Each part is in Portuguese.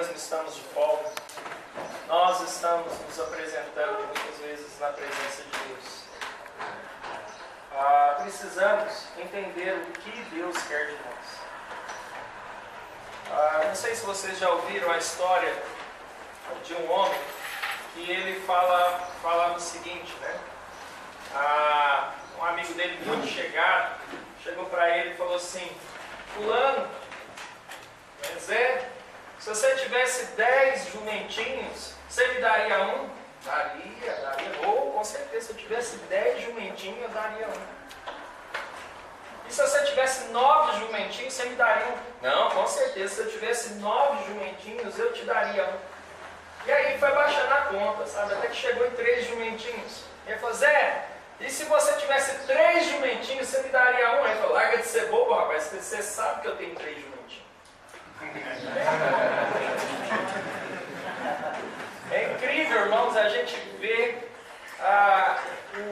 mesmo estamos de folga, nós estamos nos apresentando muitas vezes na presença de Deus. Precisamos entender o que Deus quer de nós. Não sei se vocês já ouviram a história de um homem que ele fala o seguinte, né? Um amigo dele muito chegado chegou para ele e falou assim: fulano, Zé, se você tivesse 10 jumentinhos, você me daria um? Daria. Ou com certeza, se eu tivesse 10 jumentinhos, eu daria um. E se você tivesse 9 jumentinhos, você me daria um? Não, com certeza, se eu tivesse 9 jumentinhos, eu te daria um. E aí foi baixando a conta, sabe? Até que chegou em 3 jumentinhos. E ele falou: Zé, e se você tivesse 3 jumentinhos, você me daria um? Aí ele falou: larga de ser bobo, rapaz, você sabe que eu tenho 3 jumentinhos. É incrível, irmãos, a gente vê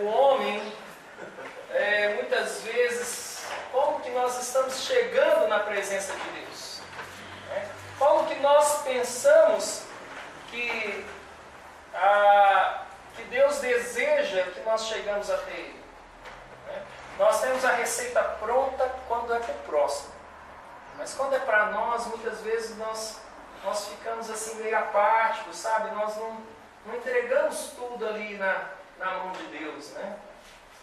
o homem, muitas vezes, como que nós estamos chegando na presença de Deus. Como que nós pensamos que Deus deseja que nós chegamos até Ele. Nós temos a receita pronta quando é para o próximo. Mas quando é para nós, muitas vezes nós ficamos assim meio apáticos, sabe? Nós não entregamos tudo ali na mão de Deus, né?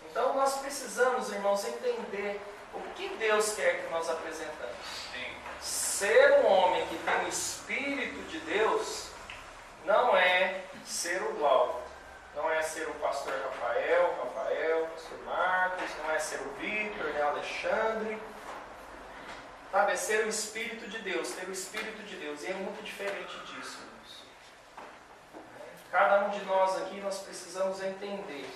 Então nós precisamos, irmãos, entender o que Deus quer que nós apresentamos. Sim. Ser um homem que tem o Espírito de Deus não é ser o Glauco, não é ser o pastor Rafael, pastor Marcos, não é ser o Victor, nem o Alexandre. Sabe, é ser o Espírito de Deus, ter o Espírito de Deus. E é muito diferente disso, irmãos. Cada um de nós aqui, nós precisamos entender,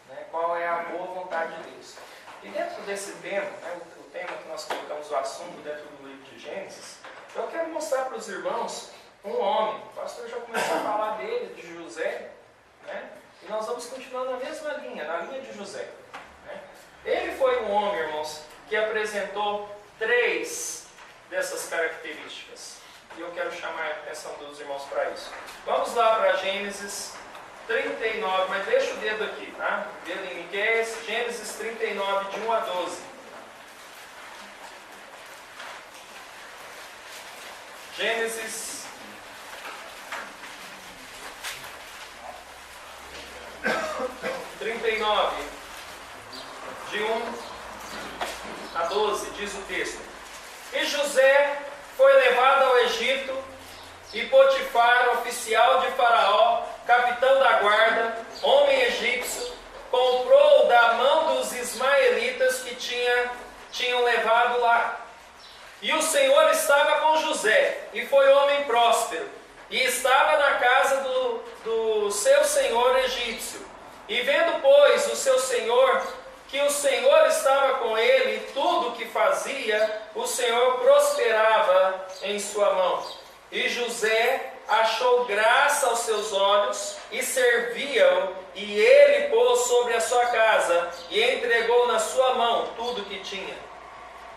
né, qual é a boa vontade de Deus. E dentro desse tema, né, o tema que nós colocamos, o assunto dentro do livro de Gênesis, eu quero mostrar para os irmãos um homem. O pastor já começou a falar dele, de José, né, e nós vamos continuar na mesma linha, na linha de José. Né. Ele foi um homem, irmãos, que apresentou 3 dessas características. E eu quero chamar a atenção dos irmãos para isso. Vamos lá para Gênesis 39, mas deixa o dedo aqui, tá? O dedo em Miqueias, Gênesis 39, de 1 a 12. Gênesis 39, de 1 a 12, diz o texto: E José foi levado ao Egito, e Potifar, oficial de Faraó, capitão da guarda, homem egípcio, comprou da mão dos ismaelitas que tinham levado lá. E o Senhor estava com José, e foi homem próspero, e estava na casa do seu senhor egípcio. E vendo, pois, o seu senhor que o Senhor estava com ele, e tudo o que fazia, o Senhor prosperava em sua mão. E José achou graça aos seus olhos, e servia-o, e ele pôs sobre a sua casa, e entregou na sua mão tudo o que tinha.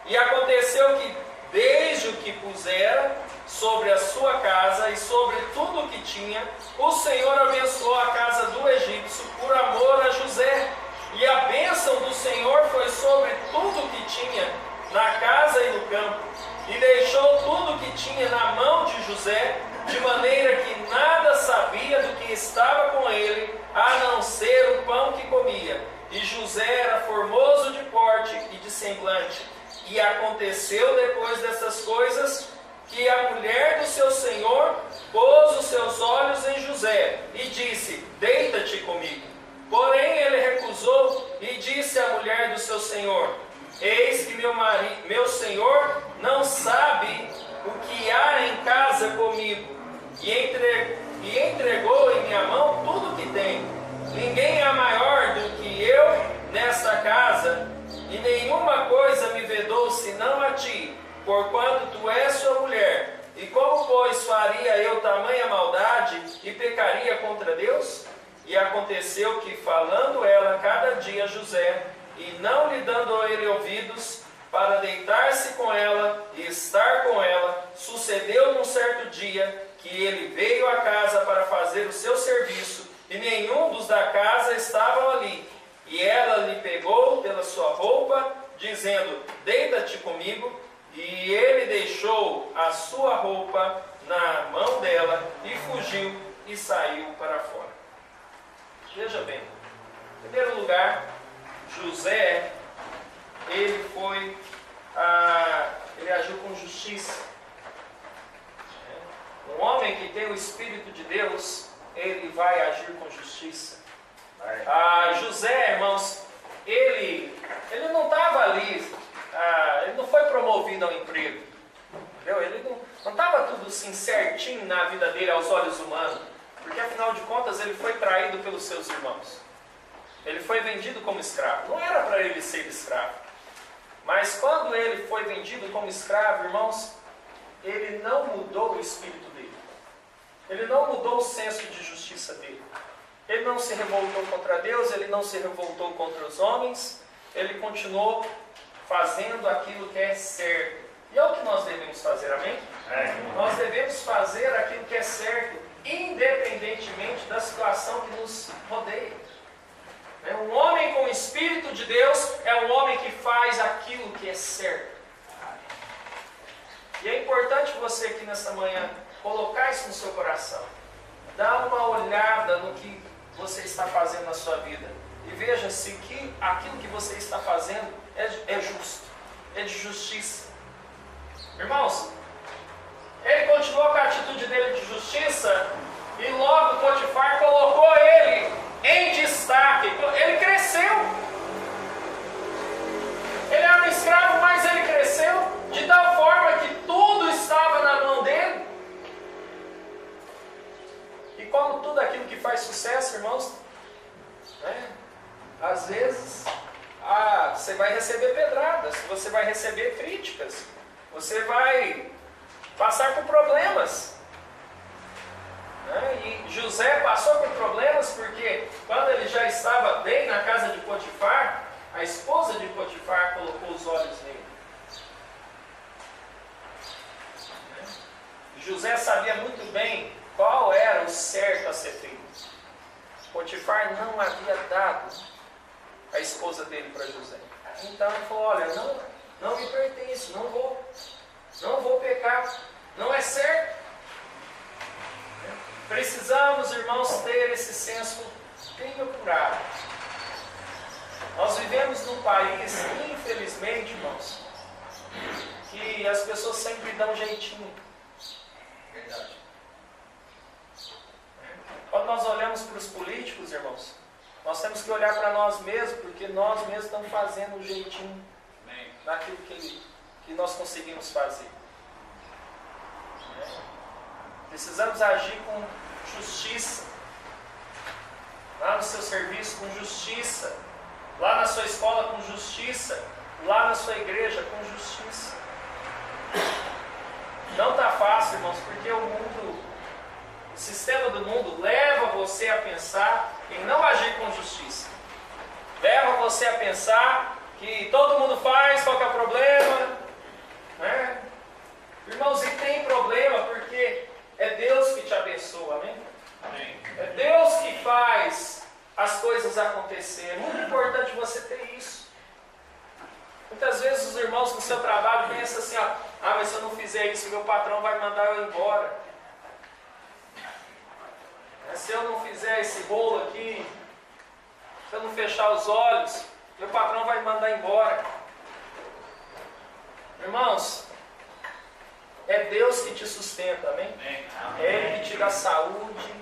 E aconteceu que, desde o que pusera sobre a sua casa, e sobre tudo o que tinha, o Senhor abençoou a casa do egípcio, por amor a José. E a bênção do Senhor foi sobre tudo que tinha, na casa e no campo. E deixou tudo que tinha na mão de José, de maneira que nada sabia do que estava com ele, a não ser o pão que comia. E José era formoso de porte e de semblante. E aconteceu depois dessas coisas, que a mulher do seu senhor pôs os seus olhos em José, e disse: deita-te comigo. Porém ele recusou, e disse à mulher do seu senhor: eis que meu senhor não sabe o que há em casa comigo, e entregou em minha mão tudo o que tem. Ninguém é maior do que eu nesta casa, e nenhuma coisa me vedou senão a ti, porquanto tu és sua mulher. E como, pois, faria eu tamanha maldade e pecaria contra Deus? E aconteceu que, falando ela cada dia a José, e não lhe dando a ele ouvidos, para deitar-se com ela e estar com ela, sucedeu num certo dia que ele veio à casa para fazer o seu serviço, e nenhum dos da casa estavam ali. E ela lhe pegou pela sua roupa, dizendo: deita-te comigo. E ele deixou a sua roupa na mão dela e fugiu e saiu para fora. Veja bem, em primeiro lugar, José, ele agiu com justiça. Um homem que tem o Espírito de Deus, ele vai agir com justiça. José, irmãos, ele não estava ali, ele não foi promovido ao emprego, entendeu? Ele não estava tudo assim certinho na vida dele aos olhos humanos, porque afinal de contas ele foi traído pelos seus irmãos. Ele foi vendido como escravo. Não era para ele ser escravo. Mas quando ele foi vendido como escravo, irmãos, ele não mudou o espírito dele. Ele não mudou o senso de justiça dele. Ele não se revoltou contra Deus, ele não se revoltou contra os homens. Ele continuou fazendo aquilo que é certo. E é o que nós devemos fazer, amém? Nós devemos fazer aquilo que é certo, independentemente da situação que nos rodeia. Um homem com o Espírito de Deus é um homem que faz aquilo que é certo. E é importante você aqui nessa manhã colocar isso no seu coração. Dá uma olhada no que você está fazendo na sua vida. E veja se que aquilo que você está fazendo é justo, é de justiça. Irmãos, ele continuou com a atitude dele de justiça e logo Potifar colocou ele em destaque. Ele cresceu. Ele era um escravo, mas ele cresceu de tal forma que tudo estava na mão dele. E como tudo aquilo que faz sucesso, irmãos, às vezes você vai receber pedradas, você vai receber críticas, você vai passar por problemas. E José passou por problemas porque quando ele já estava bem na casa de Potifar, a esposa de Potifar colocou os olhos nele. José sabia muito bem qual era o certo a ser feito. Potifar não havia dado a esposa dele para José. Então ele falou: olha, não me pertence, não vou pecar, não é certo. Precisamos, irmãos, ter esse senso bem apurado. Nós vivemos num país, infelizmente, irmãos, que as pessoas sempre dão um jeitinho. Verdade. Quando nós olhamos para os políticos, irmãos, nós temos que olhar para nós mesmos, porque nós mesmos estamos fazendo um jeitinho naquilo que nós conseguimos fazer. Precisamos agir com justiça. Lá no seu serviço, com justiça. Lá na sua escola, com justiça. Lá na sua igreja, com justiça. Não está fácil, irmãos, porque o sistema do mundo leva você a pensar em não agir com justiça. Leva você a pensar que todo mundo faz, qual que é o problema? Irmãos, e tem problema porque é Deus que te abençoa, amém? Amém? É Deus que faz as coisas acontecer. É muito importante você ter isso. Muitas vezes os irmãos no seu trabalho pensam assim: mas se eu não fizer isso, meu patrão vai mandar eu embora. Se eu não fizer esse bolo aqui, se eu não fechar os olhos, meu patrão vai me mandar embora. Irmãos, é Deus que te sustenta, amém? É Ele que te dá saúde,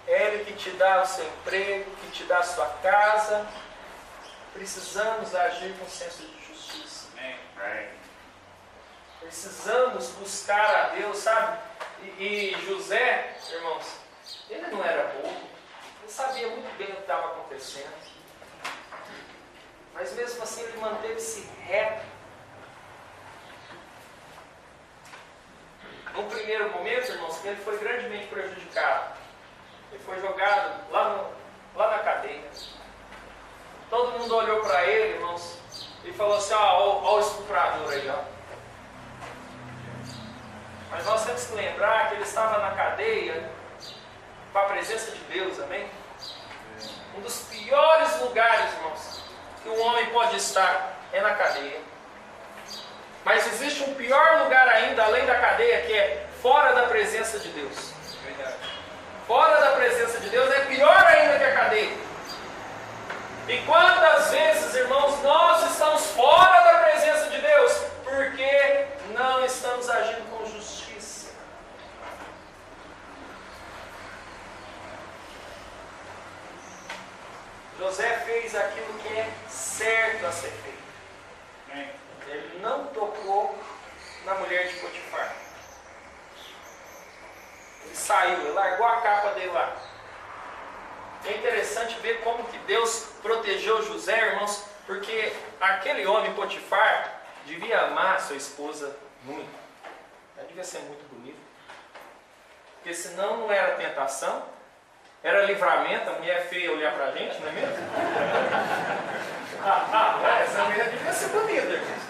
é Ele que te dá o seu emprego, que te dá a sua casa. Precisamos agir com senso de justiça. Precisamos buscar a Deus, sabe? E José, irmãos, ele não era bobo, ele sabia muito bem o que estava acontecendo. Mas mesmo assim ele manteve-se reto. No primeiro momento, irmãos, ele foi grandemente prejudicado. Ele foi jogado lá na cadeia. Todo mundo olhou para ele, irmãos, e falou assim: ó o estuprador aí, ó. Mas nós temos temos que lembrar que ele estava na cadeia com a presença de Deus, amém? Um dos piores lugares, irmãos, que um homem pode estar é na cadeia. Mas existe um pior lugar ainda, além da cadeia, que é fora da presença de Deus. Fora da presença de Deus é pior ainda que a cadeia. E quantas vezes, irmãos, nós estamos fora da presença de Deus porque não estamos agindo com justiça. José fez aquilo que é certo a ser feito. Ele não tocou na mulher de Potifar. Ele saiu, ele largou a capa dele lá. É interessante ver como que Deus protegeu José, irmãos, porque aquele homem Potifar devia amar sua esposa muito. Ela devia ser muito bonita. Porque senão não era tentação, era livramento. A mulher feia olhar pra gente, não é mesmo? Essa mulher devia ser bonita, irmãos.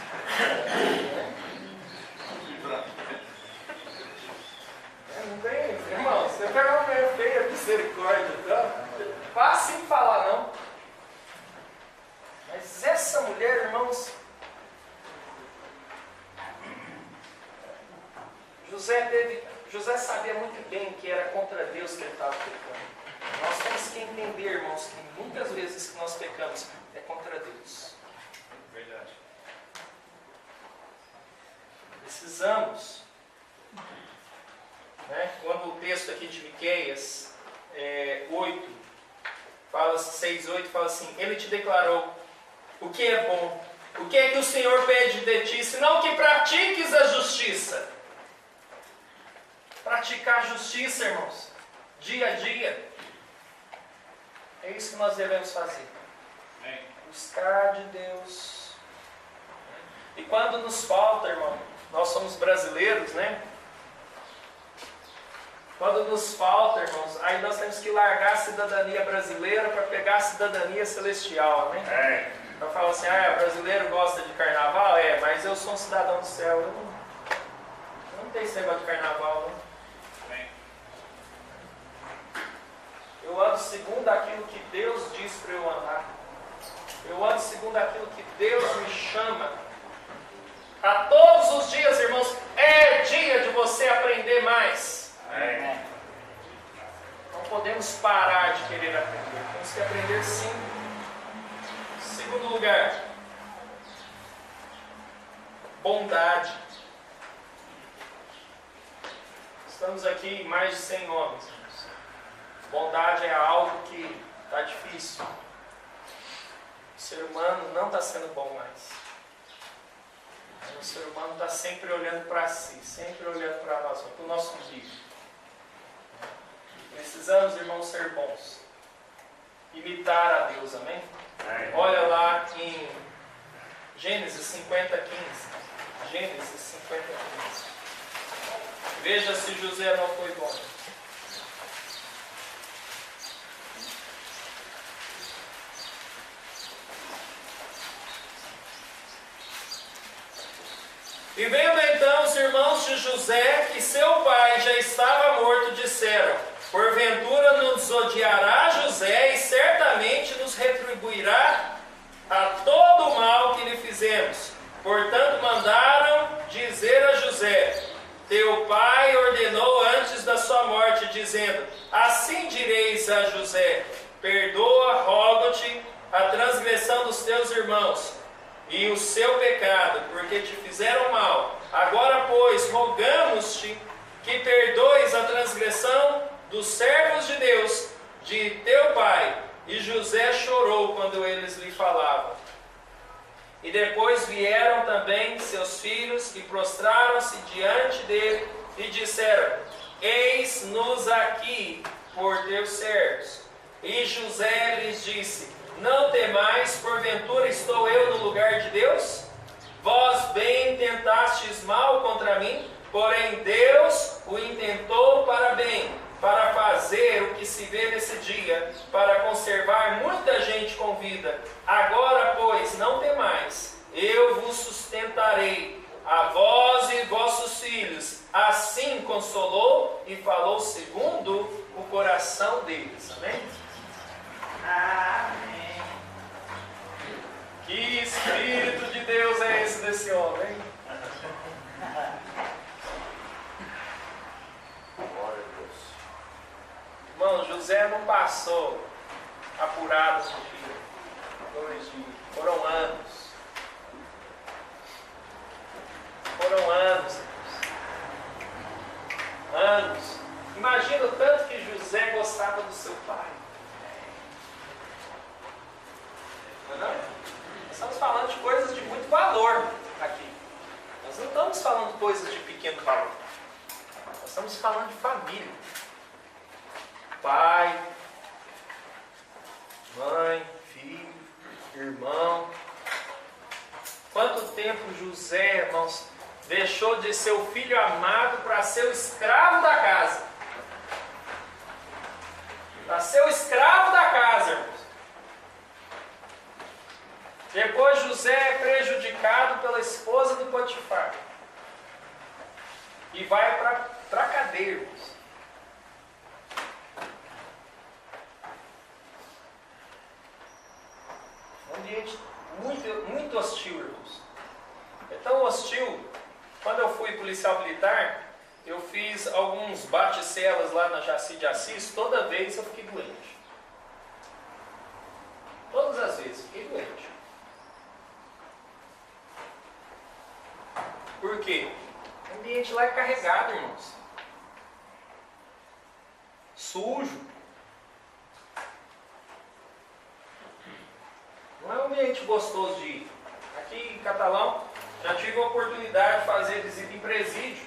Não tem, irmão, você pega uma mulher feia, misericórdia, então, fácil sem falar não. Mas essa mulher, irmãos, José sabia muito bem que era contra Deus que ele estava pecando. Nós temos que entender, irmãos, que muitas vezes que nós pecamos é contra Deus. Verdade. Precisamos, né? Quando o texto aqui de Miqueias 8, 6:8 fala assim: Ele te declarou o que é bom, o que é que o Senhor pede de ti, senão que pratiques a justiça. Praticar a justiça, irmãos, dia a dia. É isso que nós devemos fazer. Buscar de Deus. E quando nos falta, irmão, nós somos brasileiros, né? Quando nos falta, irmãos, aí nós temos que largar a cidadania brasileira para pegar a cidadania celestial, né? Para falar assim, brasileiro gosta de carnaval? Mas eu sou um cidadão do céu. Eu não tenho esse negócio de carnaval, não. Eu ando segundo aquilo que Deus diz para eu andar. Eu ando segundo aquilo que Deus me chama. A todos os dias, irmãos, é dia de você aprender mais. Não podemos parar de querer aprender. Temos que aprender sim. Segundo lugar, bondade. Estamos aqui mais de 100 homens. Bondade é algo que está difícil. O ser humano não está sendo bom mais. O ser humano está sempre olhando para si, sempre olhando para nós, para o nosso umbigo. Precisamos, irmãos, ser bons. Imitar a Deus, amém? Olha lá em Gênesis 50:15. Gênesis 50:15. Veja se José não foi bom. E vendo então os irmãos de José que seu pai já estava morto, disseram: porventura nos odiará José e certamente nos retribuirá a todo o mal que lhe fizemos. Portanto mandaram dizer a José: teu pai ordenou antes da sua morte, dizendo: assim direis a José: perdoa, rogo-te, a transgressão dos teus irmãos e o seu pecado, porque te fizeram mal. Agora, pois, rogamos-te que perdoes a transgressão dos servos de Deus, de teu pai. E José chorou quando eles lhe falavam. E depois vieram também seus filhos e prostraram-se diante dele e disseram: eis-nos aqui por teus servos. E José lhes disse: não temais, porventura estou eu no lugar de Deus? Vós bem tentastes mal contra mim, porém Deus o intentou para bem, para fazer o que se vê nesse dia, para conservar muita gente com vida. Agora, pois, não temais, eu vos sustentarei, a vós e vossos filhos, assim como consolou e falou segundo o coração deles. Amém? Amém. Que Espírito de Deus é esse desse homem? Glória a Deus. Irmão, José não passou apurado um dia, 2 dias. Foram anos. Foram anos. Anos. Imagina o tanto que José gostava do seu pai. Não é não? Nós estamos falando de coisas de muito valor aqui. Nós não estamos falando de coisas de pequeno valor. Nós estamos falando de família. Pai, mãe, filho, irmão. Quanto tempo José, irmãos, deixou de ser o filho amado para ser o escravo da casa. Para ser o escravo da casa, irmãos. Depois José é prejudicado pela esposa do Potifar. E vai para a cadeia, irmãos. Um ambiente muito hostil, irmãos. É tão hostil. Quando eu fui policial militar, eu fiz alguns bate-celas lá na Jaci de Assis. Toda vez eu fiquei doente. Todas as vezes fiquei doente. Por quê? O ambiente lá é carregado, irmãos. Sujo. Não é um ambiente gostoso de ir. Aqui em Catalão, já tive a oportunidade de fazer visita em presídio.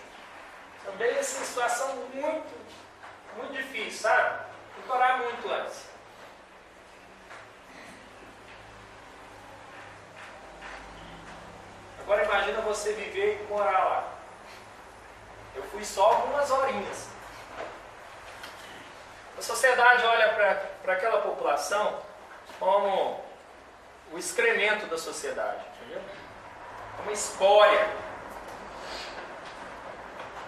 Também essa situação muito difícil, sabe? Tem que orar muito antes. Agora imagina você viver e morar lá. Eu fui só algumas horinhas. A sociedade olha para aquela população como o excremento da sociedade, entendeu? Uma escória.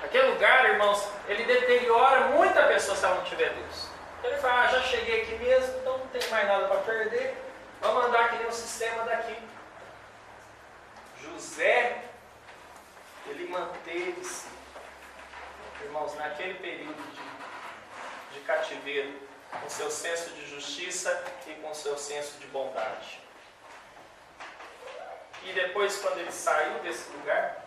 Aquele lugar, irmãos, ele deteriora muita pessoa se ela não tiver Deus. Ele fala, já cheguei aqui mesmo, então não tem mais nada para perder, vamos andar aqui no sistema daqui. José, ele manteve-se, irmãos, naquele período de cativeiro, com seu senso de justiça e com seu senso de bondade. E depois, quando ele saiu desse lugar,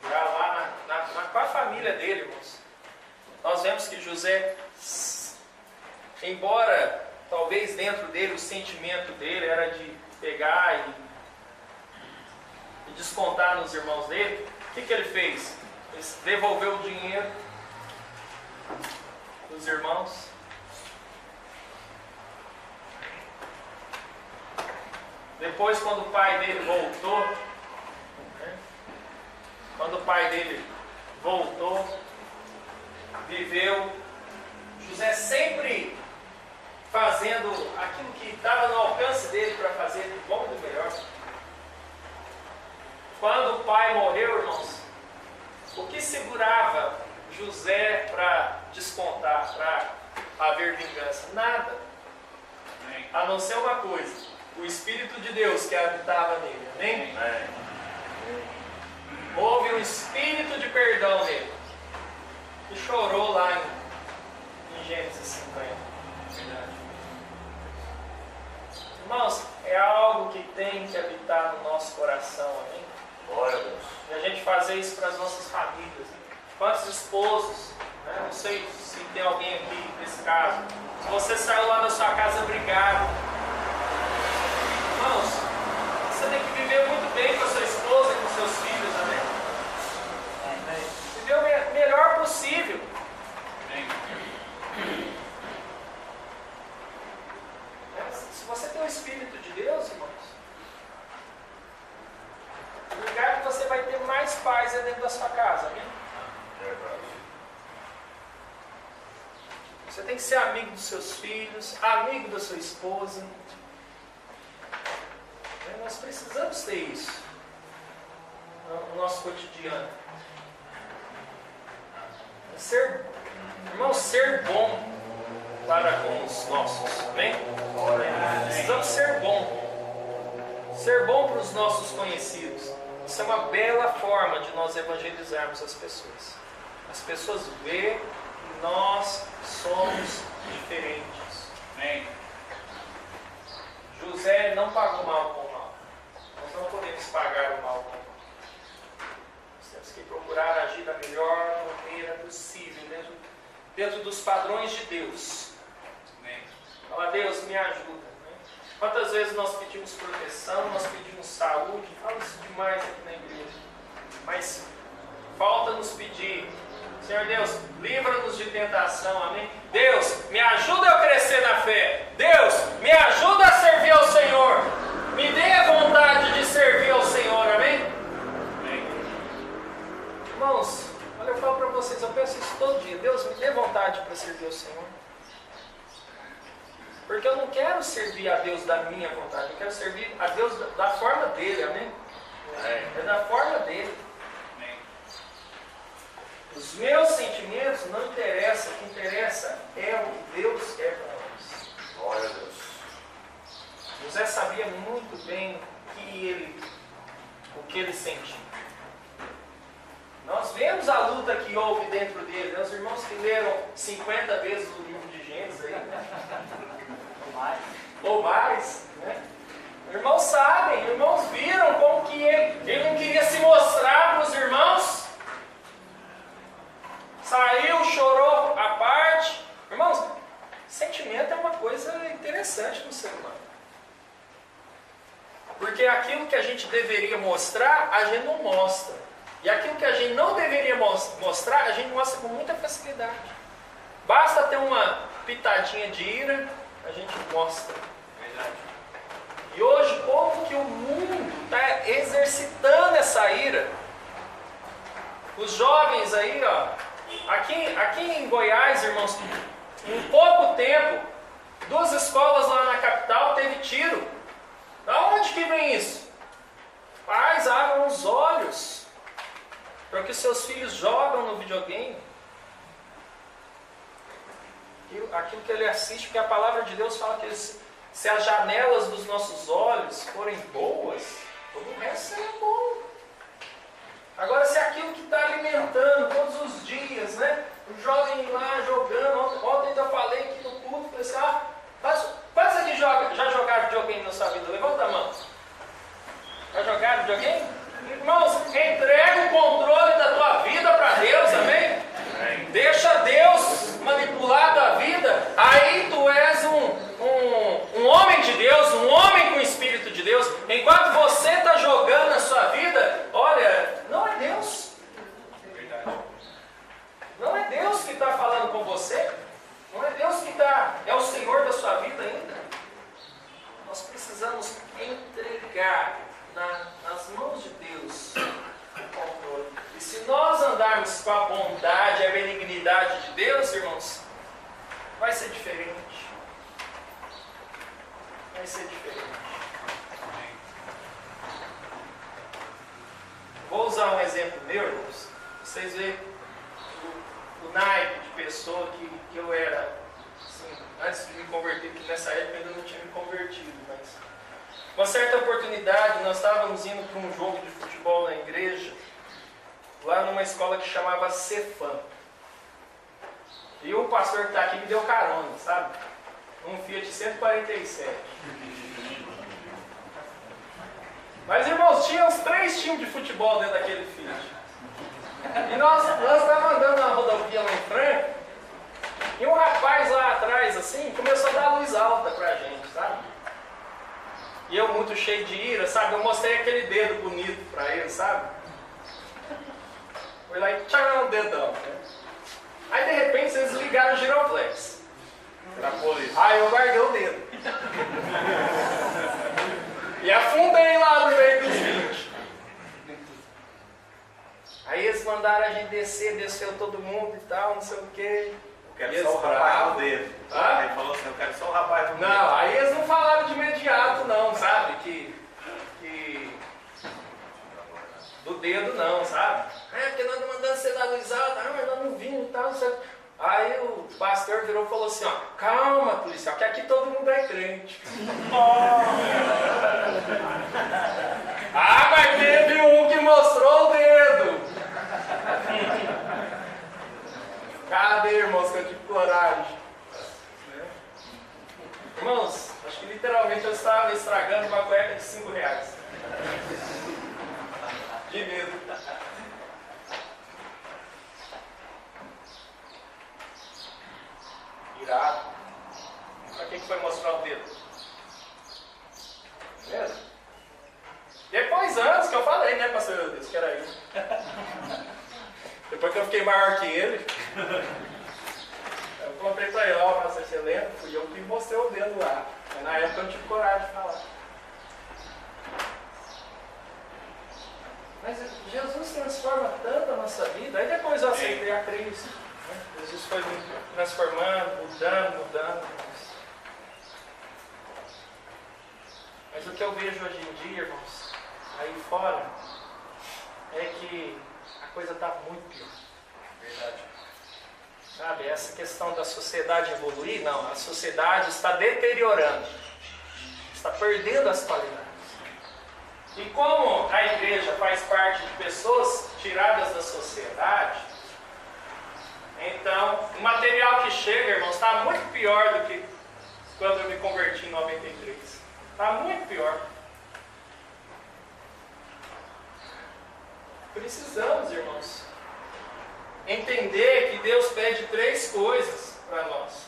já lá com a família dele, irmãos, nós vemos que José, embora talvez dentro dele o sentimento dele era de pegar e descontar nos irmãos dele, o que ele fez? Ele devolveu o dinheiro dos irmãos. Depois, quando o pai dele voltou, viveu, José sempre fazendo aquilo que estava no alcance dele para fazer do bom e do melhor. Quando o pai morreu, irmãos, o que segurava José para descontar, para haver vingança? Nada. A não ser uma coisa: o Espírito de Deus que habitava nele. Amém? Houve um espírito de perdão nele, que chorou lá em Gênesis 50. Irmãos, é algo que tem que habitar no nosso coração, amém? Glória a Deus. E a gente fazer isso para as nossas famílias. Quantos esposos, né? Não sei se tem alguém aqui nesse caso. Se você saiu lá da sua casa brigado, irmãos, você tem que viver muito bem com a sua esposa e com seus filhos, amém? Viver o melhor possível. Se você tem o Espírito de Deus, irmãos, o lugar que você vai ter mais paz é dentro da sua casa, amém? Você tem que ser amigo dos seus filhos, amigo da sua esposa. Nós precisamos ter isso. nosso cotidiano. Irmãos, ser bom para com os nossos, amém? Precisamos ser bom. Ser bom para os nossos conhecidos. Isso é uma bela forma de nós evangelizarmos as pessoas. As pessoas veem que nós somos diferentes. Amém? José não pagou mal com mal. Nós não podemos pagar o mal com o mal. Nós temos que procurar agir da melhor maneira possível, dentro dos padrões de Deus. Amém? Fala, Deus, me ajuda. Quantas vezes nós pedimos proteção, nós pedimos saúde, falo isso demais aqui na igreja, mas falta nos pedir, Senhor Deus, livra-nos de tentação, amém? Deus, me ajuda a crescer na fé, Deus, me ajuda a servir ao Senhor, me dê a vontade de servir ao Senhor, amém? Amém. Irmãos, olha, eu falo para vocês, eu peço isso todo dia, Deus, me dê vontade para servir ao Senhor. Porque eu não quero servir a Deus da minha vontade, eu quero servir a Deus da forma dele, amém? É da forma dele. Amém. Os meus sentimentos não interessam, o que interessa é o que Deus quer para nós. Glória a Deus. José sabia muito bem o que ele sentia. Nós vemos a luta que houve dentro dele, né? Os irmãos que leram 50 vezes o livro de Gênesis aí, ou mais, né? Irmãos sabem, irmãos viram como que ele não queria se mostrar para os irmãos, saiu, chorou à parte. Irmãos, sentimento é uma coisa interessante no ser humano, porque aquilo que a gente deveria mostrar, a gente não mostra, e aquilo que a gente não deveria mostrar, a gente mostra com muita facilidade. Basta ter uma pitadinha de ira, a gente mostra. Verdade. E hoje, como que o mundo está exercitando essa ira? Os jovens aí, ó, aqui em Goiás, irmãos, em pouco tempo, 2 escolas lá na capital teve tiro. Da onde que vem isso? Pais, abram os olhos para que seus filhos jogam no videogame. Aquilo que ele assiste, porque a palavra de Deus fala que se as janelas dos nossos olhos forem boas, todo o resto será bom. Agora, se aquilo que está alimentando todos os dias, né? O jovem lá jogando, ontem eu falei aqui no culto, falei assim, quantos aqui já jogaram videogame na sua vida? Levanta a mão. Já jogaram videogame? Irmãos, entrega o controle da tua vida para Deus, amém? Deixa Deus manipular a tua vida, aí tu és um homem de Deus, um homem com o Espírito de Deus. Enquanto você está jogando a sua vida, olha, não é Deus. Não é Deus que está falando com você. Não é Deus que é o Senhor da sua vida ainda. Nós precisamos entregar nas mãos de Deus o controle. E se nós andarmos com a bondade, a benignidade de Deus, irmãos, vai ser diferente. Vai ser diferente. Vou usar um exemplo meu, irmãos. Vocês veem o naipe de pessoa que eu era, assim, antes de me converter, que nessa época eu ainda não tinha me convertido, mas uma certa oportunidade, nós estávamos indo para um jogo de futebol na igreja, lá numa escola que chamava Cefam. E o pastor que está aqui me deu carona, sabe? Um Fiat 147. Mas, irmãos, tinha uns 3 times de futebol dentro daquele Fiat. E nós estávamos andando na rodovia lá em Franca, e um rapaz lá atrás, assim, começou a dar luz alta pra gente, sabe? E eu muito cheio de ira, sabe? Eu mostrei aquele dedo bonito pra ele, sabe? Foi lá e tchau, o dedão. Aí de repente eles ligaram o giroflex. Era a polícia. Aí eu guardei o dedo. E afundei lá no meio dos 20. Aí eles mandaram a gente desceu todo mundo e tal, não sei o quê. Eu quero só o rapaz do dedo. Ah? Ele falou assim, eu quero só o rapaz do dedo. Não, aí eles não falaram de imediato não, sabe? Que do dedo não, sabe? Porque nós não mandamos você dar luz alta, mas nós não vimos e tal, não sei. Aí o pastor virou e falou assim, ó, calma, policial, que aqui todo mundo é crente. Mas teve um que mostrou o dedo. Cadê, irmãos, que eu tive coragem? Irmãos, acho que literalmente eu estava estragando uma cueca de R$5. De medo. Irado. Pra que foi mostrar o dedo? Mesmo? Depois anos que eu falei, né, pastor Deus, que era isso. Depois que eu fiquei maior que ele, eu comprei pra ele, ó, pastor, você lembra? Fui eu que mostrei o dedo lá. Mas na época eu não tive coragem de falar. Mas Jesus transforma tanto a nossa vida. Aí depois eu aceitei a Cristo. Né? Jesus foi me transformando, mudando. Mas o que eu vejo hoje em dia, irmãos, aí fora, é que a coisa está muito pior. Verdade. Sabe, essa questão da sociedade evoluir, não, a sociedade está deteriorando. Está perdendo as qualidades. E como a igreja faz parte de pessoas tiradas da sociedade, então o material que chega, irmãos, está muito pior do que quando eu me converti em 93. Está muito pior. Precisamos, irmãos, entender que Deus pede 3 coisas para nós.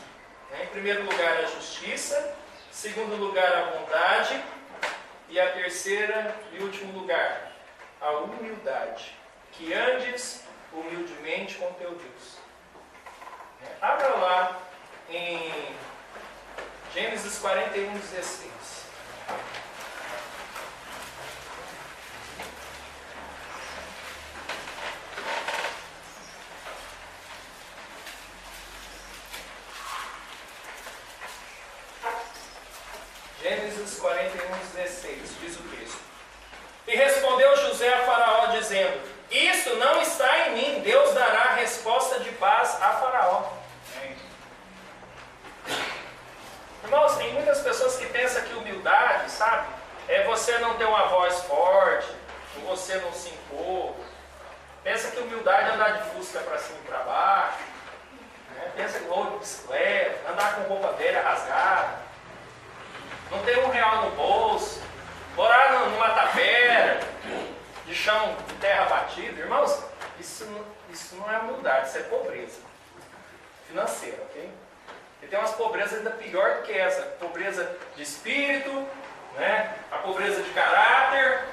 Em primeiro lugar, a justiça. Em segundo lugar, a bondade. E a terceira e último lugar, a humildade. Que andes humildemente com teu Deus. Abra lá em Gênesis 41, 16. Gênesis 41, 16, diz o texto. E respondeu José a Faraó, dizendo: isso não está em mim, Deus dará resposta de paz a Faraó. Irmãos, tem muitas pessoas que pensam que humildade, sabe, é você não ter uma voz forte, ou você não se impor. Pensa que humildade é andar de fusca para cima e para baixo, né? Pensa que ou de bicicleta, andar com roupa velha rasgada, não ter R$1 no bolso, morar numa tapera, de chão de terra batida. Irmãos, isso não é humildade, isso é pobreza financeira, ok? E tem umas pobrezas ainda pior do que essa, pobreza de espírito, né? A pobreza de caráter.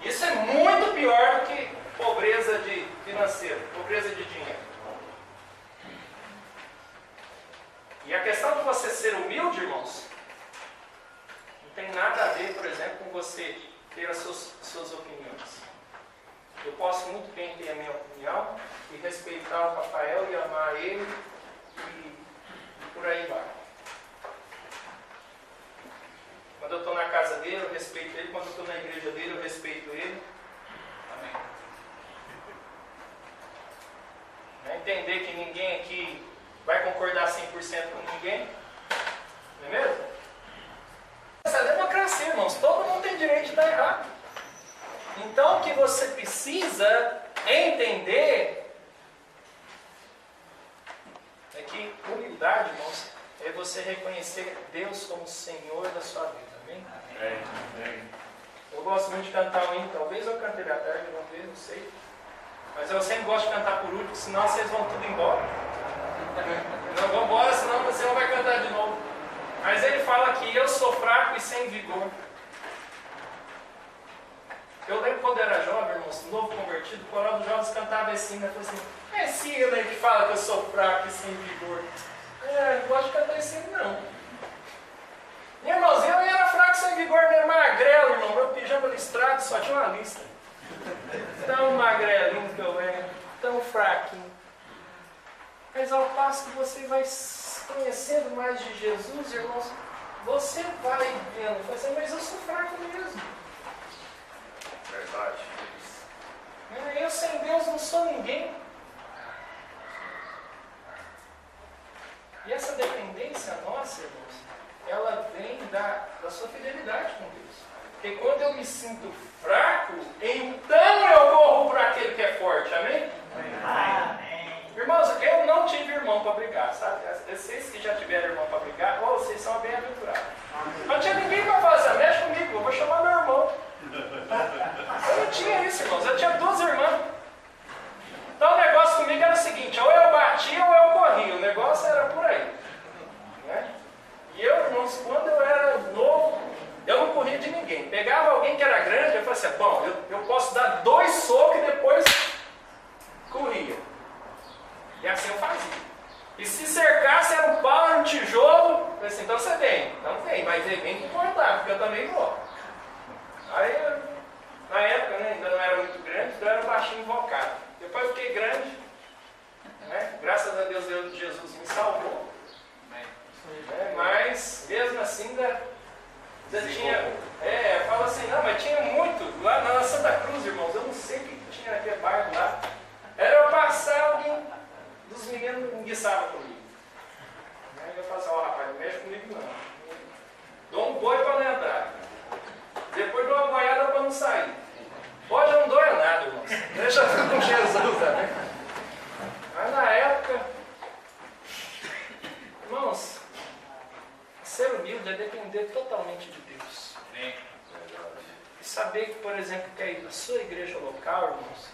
Isso é muito pior do que pobreza de financeira, pobreza de dinheiro. E a questão de você ser humilde, irmãos, não tem nada a ver, por exemplo, com você ter as suas opiniões. Eu posso muito bem ter a minha opinião e respeitar o Rafael e amar ele e por aí vai. Quando eu estou na casa dele, eu respeito ele. Quando eu estou na igreja dele, eu respeito ele. Amém. Entender que ninguém aqui vai concordar 100% com ninguém. Não é mesmo? Essa é democracia, irmãos. Todo mundo tem direito de estar errado. Então, o que você precisa entender é que humildade, irmãos, é você reconhecer Deus como Senhor da sua vida. Amém? Amém. Eu gosto muito de cantar um hino. Talvez eu cante ele à tarde, uma vez, não sei. Mas eu sempre gosto de cantar por último, senão vocês vão tudo embora. Não vão embora, senão você não vai cantar de novo. Mas ele fala que eu sou fraco e sem vigor. Eu lembro quando eu era jovem, irmãos, novo convertido, o coral dos jovens cantava assim, né? Falei assim, é esse hino aí que fala que eu sou fraco e sem vigor. Não gosto de cantar esse hino, não. E, irmãos, eu era fraco sem vigor, meio magrelo, irmão. Meu pijama listrado só tinha uma lista. Tão magrelinho que eu era, tão fraquinho. Mas ao passo que você vai conhecendo mais de Jesus, irmãos, você vai vendo, mas eu sou fraco mesmo. Verdade. eu sem Deus não sou ninguém. E essa dependência nossa, irmãos, ela vem da sua fidelidade com Deus. Porque quando eu me sinto fraco, então eu corro para aquele que é forte. Amém? Amém. Irmãos, eu não tive irmão para brigar, sabe? Vocês que já tiveram irmão para brigar, vocês são bem-aventurados. Não tinha ninguém para fazer, mexe comigo, eu vou chamar meu irmão. Eu não tinha isso, irmãos, eu tinha 2 irmãs. Então o negócio comigo era o seguinte, ou eu batia ou eu corria, o negócio era por aí. Né? E eu, irmãos, quando eu era novo, eu não corria de ninguém. Pegava alguém que era grande, eu falava assim, bom, eu posso dar 2 socos e depois corria. E assim eu fazia. E se cercasse, era um pau, era um tijolo, eu falei assim, então você vem. Então vem, mas vem que cortar, porque eu também vou. Aí, na época, né, ainda não era muito grande, então eu era baixinho invocado. Depois eu fiquei grande, né? Graças a Deus, Jesus me salvou. Mas, mesmo assim, ainda tinha... eu falo assim, não, mas tinha muito. Lá na Santa Cruz, irmãos, eu não sei o que tinha naquele bairro lá. Era eu passar, alguém dos meninos enguiçava comigo. Aí eu falo assim, rapaz, não mexe comigo não. Dou um boi para não entrar. Depois dou uma boiada para não sair. Hoje eu não dou nada, irmãos. Deixa eu com Jesus, né? Mas na época, irmãos, ser humilde é depender totalmente de Deus. E saber que, por exemplo, que a sua igreja local, irmãos,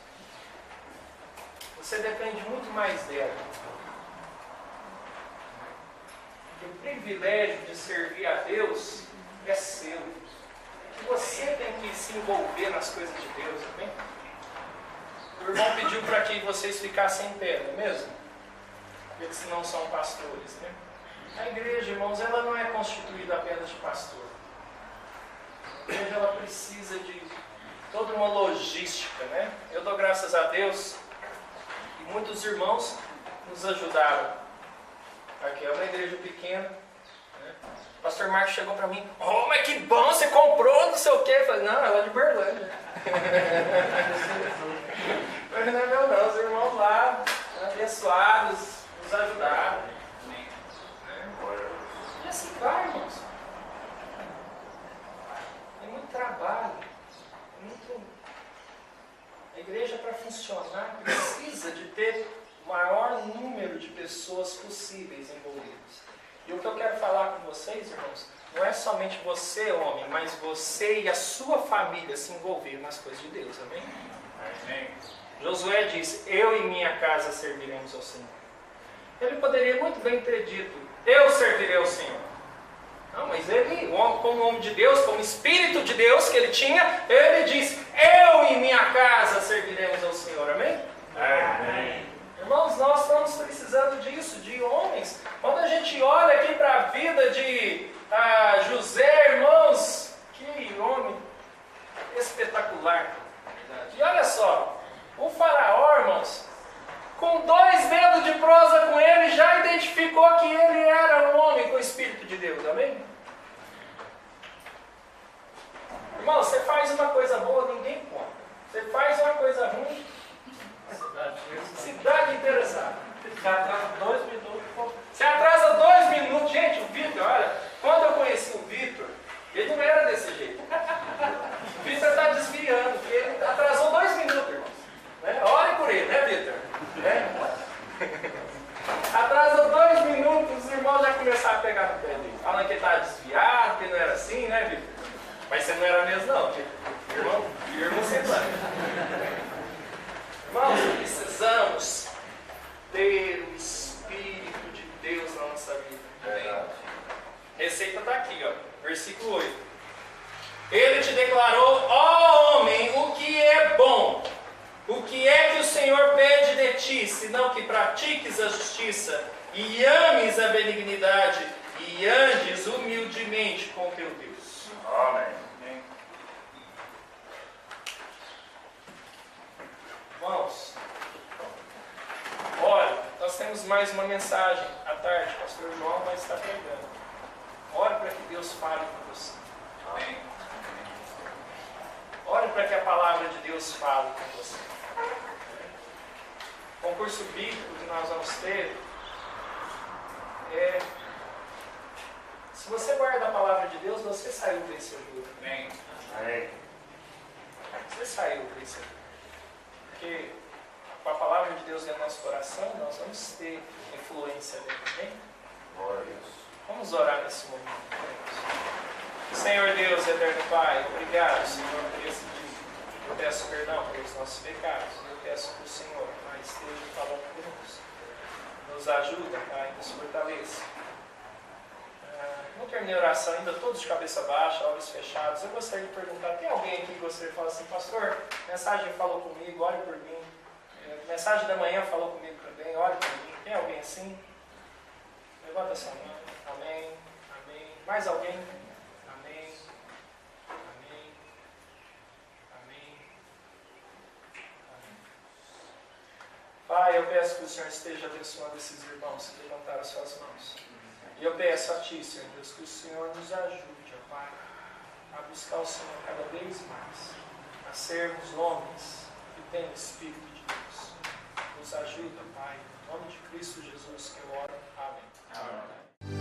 você depende muito mais dela. E o privilégio de servir a Deus é seu. Você tem que se envolver nas coisas de Deus, amém? O irmão pediu para que vocês ficassem em pé, não é mesmo? Porque senão são pastores, né? A igreja, irmãos, ela não é constituída apenas de pastor. A igreja, ela precisa de toda uma logística, né? Eu dou graças a Deus e muitos irmãos nos ajudaram. Aqui é uma igreja pequena, né? O pastor Marcos chegou para mim, mas que bom, você comprou, não sei o quê. Eu falei, não, ela é de Berlândia. Mas não é meu não, os irmãos lá, abençoados, nos ajudaram. E assim vai, irmãos. É muito trabalho. A igreja, para funcionar, precisa de ter o maior número de pessoas possíveis envolvidas. E o que eu quero falar com vocês, irmãos, não é somente você, homem, mas você e a sua família se envolver nas coisas de Deus, amém? Amém. Josué disse, eu e minha casa serviremos ao Senhor. Ele poderia muito bem ter dito, eu servirei ao Senhor. Não, mas ele, como homem de Deus, como Espírito de Deus que ele tinha, ele disse, eu e minha casa serviremos ao Senhor, amém? Amém. Irmãos, nós estamos precisando disso, de homens. Quando a gente olha aqui para a vida de José, irmãos, que homem espetacular. E olha só, o faraó, irmãos, com 2 dedos de prosa com ele, já identificou que ele era um homem com o Espírito de Deus, amém? Irmão, você faz uma coisa boa, ninguém conta. Você faz uma coisa ruim, cidade interessada. Você atrasa 2 minutos. Você atrasa 2 minutos. Gente, o Vitor, olha, quando eu conheci o Vitor, ele não era desse jeito. O Vitor está desviando, porque ele atrasou 2 minutos, irmãos. Né? Ore por ele, né, Vitor? Atrasa 2 minutos, os irmãos já começaram a pegar no pé dele. Falando que ele estava desviado, que não era assim, né, Vitor? Mas você não era mesmo, não. Irmão, você sabe. Irmãos, precisamos ter o Espírito de Deus na nossa vida. Amém? Receita está aqui, ó, versículo 8. Ele te declarou, ó homem, o que é bom. O que é que o Senhor pede de ti, senão que pratiques a justiça e ames a benignidade e andes humildemente com o teu Deus. Amém. Irmãos, olha, nós temos mais uma mensagem à tarde. O pastor João vai estar pregando. Ore para que Deus fale com você. Amém. Ore para que a palavra de Deus fale com você. curso bíblico que nós vamos ter, se você guarda a palavra de Deus, você saiu vencedor. Amém. Amém. Você saiu vencedor. Porque com a palavra de Deus dentro do nosso coração, nós vamos ter influência dele. Amém? Glória a Deus. Vamos orar nesse momento. Senhor Deus, eterno Pai, obrigado, Senhor, por esse dia. Eu peço perdão pelos nossos pecados. Eu peço que o Senhor, Pai, esteja falando conosco. Nos ajuda, Pai, nos fortaleça. Não terminei a oração ainda, todos de cabeça baixa, olhos fechados. Eu gostaria de perguntar, tem alguém aqui que gostaria de falar assim, pastor, mensagem falou comigo, ore por mim. Mensagem da manhã falou comigo também, ore por mim. Tem alguém assim? Levanta a sua mão. Amém. Amém. Mais alguém? Amém. Amém. Amém. Amém. Pai, eu peço que o Senhor esteja abençoando esses irmãos que levantaram as suas mãos. E eu peço a Ti, Senhor Deus, que o Senhor nos ajude, ó Pai, a buscar o Senhor cada vez mais, a sermos homens que têm o Espírito de Deus. Nos ajuda, Pai, em nome de Cristo Jesus que eu oro. Amém. Amém.